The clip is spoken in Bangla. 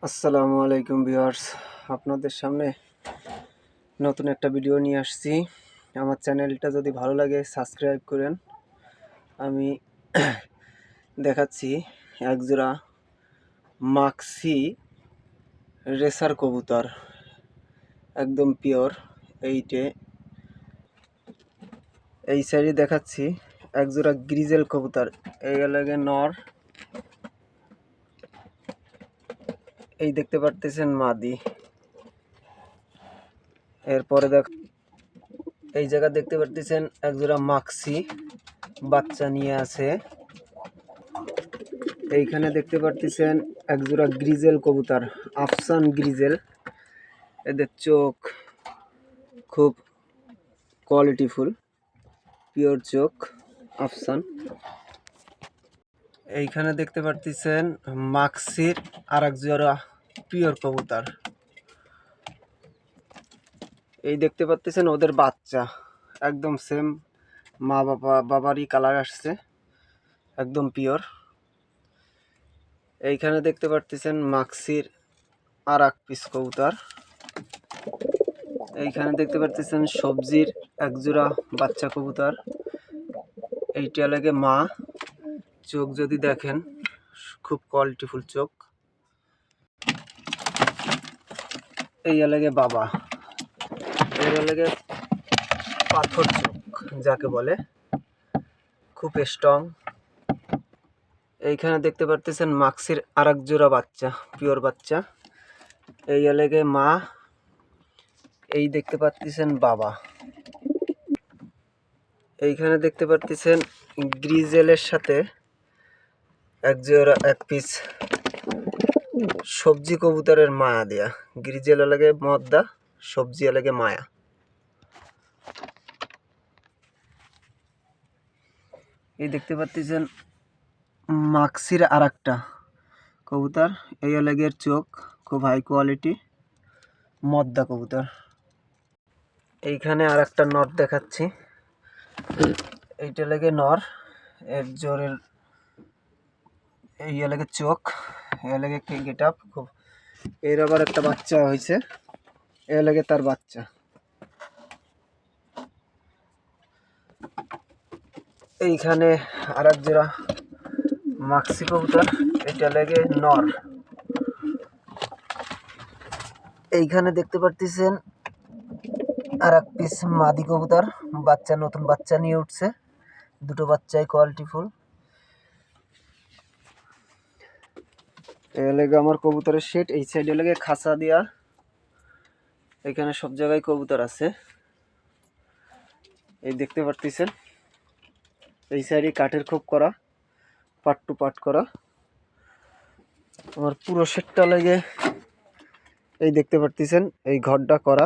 আসসালামু আলাইকুম ভিউয়ার্স, আপনাদের সামনে নতুন একটা ভিডিও নিয়ে আসছি। আমার চ্যানেলটা যদি ভালো লাগে সাবস্ক্রাইব করেন। আমি দেখাচ্ছি একজোড়া মাক্সি রেসার কবুতর, একদম পিওর। এই সাইডে দেখাচ্ছি একজোড়া গ্রিজেল কবুতর, এই লাগে নর। এই দেখতে পারতেছেন মাদি। এরপরে এই জায়গা দেখতে পারতেছেন একজোড়া মাক্সি বাচ্চা নিয়ে আছে। এইখানে দেখতে পারতেছেন একজোড়া গ্রিজেল কবুতর, আফসান গ্রিজেল। এদের চোখ খুব কোয়ালিটিফুল, পিওর চোখ আফসান। এইখানে দেখতে পারতেছেন মাক্সির আর এক জোড়া পিওর কবুতর। এই দেখতে পাচ্ছেন ওদের বাচ্চা, একদম সেম মা বাবারই কালার আসছে, একদম পিওর। এইখানে দেখতে পাচ্ছেন মাক্সির আর এক পিস কবুতর। এইখানে দেখতে পাচ্ছেন সবজির একজোড়া বাচ্চা কবুতর। এইটা লাগে মা। চোখ যদি দেখেন খুব কোয়ালিটিফুল চোখ। এই লাগে বাবা, এর লাগে পাথর চোখ যাকে বলে, খুব স্ট্রং। এইখানে দেখতে পারতেছেন মাক্সির আর এক জোড়া বাচ্চা, পিওর বাচ্চা। এই লাগে মা। এই দেখতে পাচ্ছেন বাবা। এইখানে দেখতে পাচ্ছেন গ্রিজেলের সাথে এক জোড়া এক পিস সবজি কবুতরের মায়া দেয়া। গ্রিজেল লাগে মদ্দা, সবজি লাগে মায়া। এই দেখতে পাচ্ছেন মাক্সির আর একটা কবুতর, এই লাগের চোখ খুব হাই কোয়ালিটি, মদ্দা কবুতর। এইখানে আর একটা নর দেখাচ্ছি, এইটা লাগে নর। এর জোরের এই লাগে চোখ, এ লাগে গেট আপ খুব। এর আবার একটা বাচ্চা হয়েছে, এ লাগে তার বাচ্চা। এইখানে আর এক জোড়া মাক্সি কবুতর, এটা লাগে নর। এইখানে দেখতে পারতেছেন আর এক পিস মাদি কবুতর, বাচ্চা, নতুন বাচ্চা নিয়ে উঠছে। দুটো বাচ্চাই কোয়ালিটিফুল। এই লাগে আমার কবুতরের সেট। এই সাইডে লাগে খাঁচা দিয়া, এখানে সব জায়গায় কবুতর আছে। এই দেখতে পারতেছেন এই সাইডে কাঠের খোপ করা, পার্ট টু পার্ট করা। আমার পুরো সেটটা লাগে এই দেখতে পারতেছেন এই ঘরটা করা।